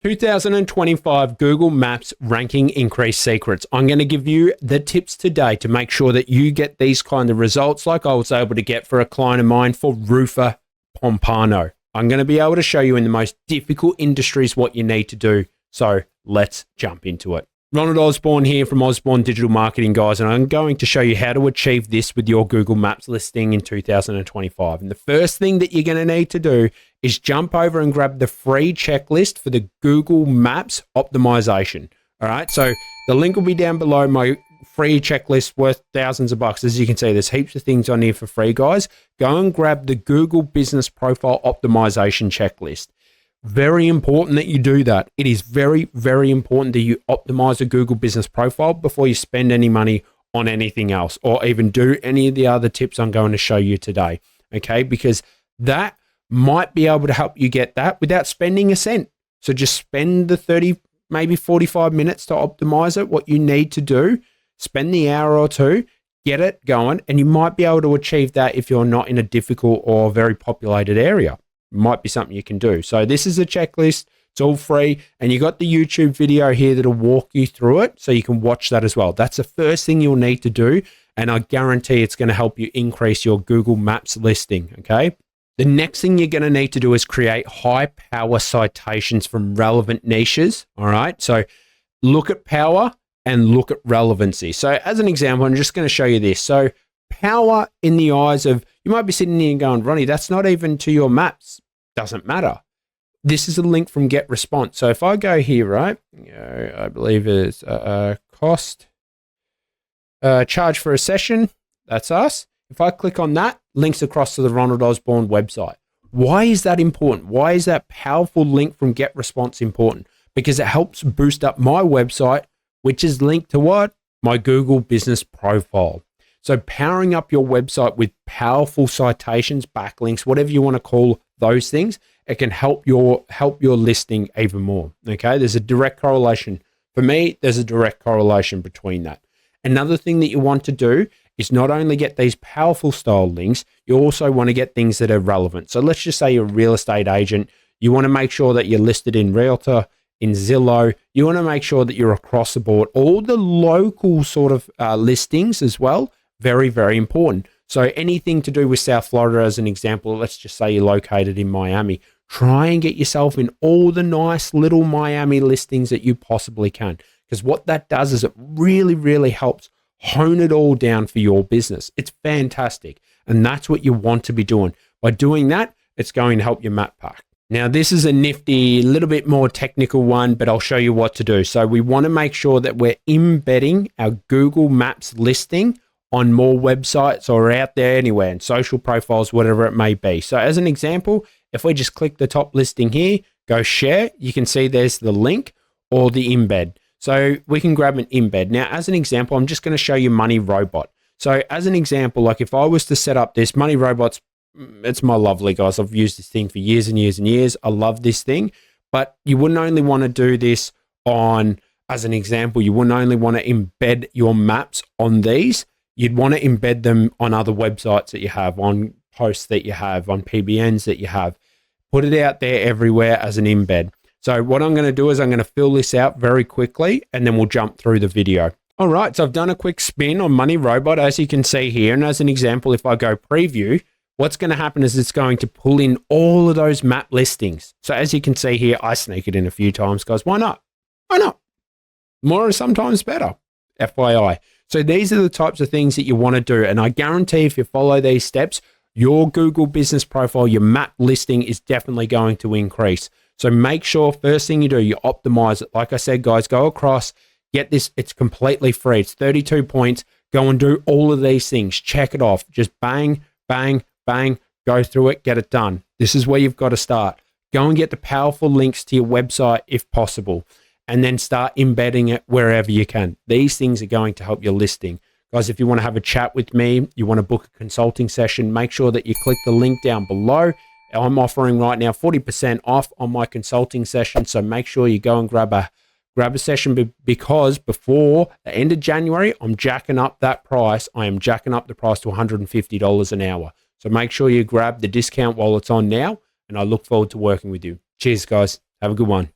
2025 Google Maps ranking increase secrets. I'm going to give you the tips today to make sure that you get these kind of results like I was able to get for a client of mine for roofer Pompano. I'm going to be able to show you in the most difficult industries what you need to do. So let's jump into it. Ronald Osborne here from Osborne Digital Marketing, guys, and I'm going to show you how to achieve this with your Google Maps listing in 2025. And the first thing that you're going to need to do is jump over and grab the free checklist for the Google Maps optimization. All right, so the link will be down below. My free checklist worth thousands of bucks. As you can see, there's heaps of things on here for free, guys. Go and grab the Google Business Profile Optimization Checklist. Very important that you do that. It is very, very important that you optimize a Google business profile before you spend any money on anything else or even do any of the other tips I'm going to show you today. Okay, because that might be able to help you get that without spending a cent. So just spend the 30, maybe 45 minutes to optimize it, what you need to do. Spend the hour or two, get it going, and you might be able to achieve that if you're not in a difficult or very populated area. Might be something you can do. So this is a checklist. It's all free. And you got the YouTube video here that'll walk you through it. So you can watch that as well. That's the first thing you'll need to do. And I guarantee it's going to help you increase your Google Maps listing. Okay. The next thing you're going to need to do is create high power citations from relevant niches. All right. So look at power and look at relevancy. So as an example, I'm just going to show you this. So power in the eyes of, you might be sitting here and going, Ronnie, that's not even to your maps. Doesn't matter. This is a link from Get Response. So if I go here, right, I believe it's cost, charge for a session. That's us. If I click on that, links across to the Ronald Osborne website. Why is that important? Why is that powerful link from Get Response important? Because it helps boost up my website, which is linked to what? My Google Business Profile. So powering up your website with powerful citations, backlinks, whatever you want to call those things, it can help your listing even more. Okay, there's a direct correlation. For me, there's a direct correlation between that. Another thing that you want to do is not only get these powerful style links, you also want to get things that are relevant. So let's just say you're a real estate agent. You want to make sure that you're listed in Realtor, in Zillow. You want to make sure that you're across the board. All the local sort of listings as well. Very, very important. So anything to do with South Florida, as an example, let's just say you're located in Miami, try and get yourself in all the nice little Miami listings that you possibly can. Because what that does is it really, really helps hone it all down for your business. It's fantastic. And that's what you want to be doing. By doing that, it's going to help your map pack. Now, this is a nifty, little bit more technical one, but I'll show you what to do. So we want to make sure that we're embedding our Google Maps listing on more websites or out there anywhere, in social profiles, whatever it may be. So as an example, if we just click the top listing here, go share, you can see there's the link or the embed. So we can grab an embed. Now, as an example, I'm just going to show you Money Robot. So as an example, like if I was to set up this, Money Robot's, it's my lovely, guys. I've used this thing for years and years and years. I love this thing, but you wouldn't only want to do this on, as an example, you wouldn't only want to embed your maps on these. You'd want to embed them on other websites that you have, on posts that you have, on PBNs that you have. Put it out there everywhere as an embed. So what I'm going to do is I'm going to fill this out very quickly and then we'll jump through the video. All right, so I've done a quick spin on Money Robot, as you can see here. And as an example, if I go preview, what's going to happen is it's going to pull in all of those map listings. So as you can see here, I sneak it in a few times, guys. Why not? Why not? More is sometimes better, FYI. So these are the types of things that you want to do. And I guarantee if you follow these steps, your Google business profile, your map listing is definitely going to increase. So make sure first thing you do, you optimize it. Like I said, guys, go across, get this. It's completely free. It's 32 points. Go and do all of these things. Check it off. Just bang, bang, bang, go through it, get it done. This is where you've got to start. Go and get the powerful links to your website if possible, and then start embedding it wherever you can. These things are going to help your listing. Guys, if you want to have a chat with me, you want to book a consulting session, make sure that you click the link down below. I'm offering right now 40% off on my consulting session. So make sure you go and grab a session, because before the end of January, I'm jacking up that price. I am jacking up the price to $150 an hour. So make sure you grab the discount while it's on now, and I look forward to working with you. Cheers, guys. Have a good one.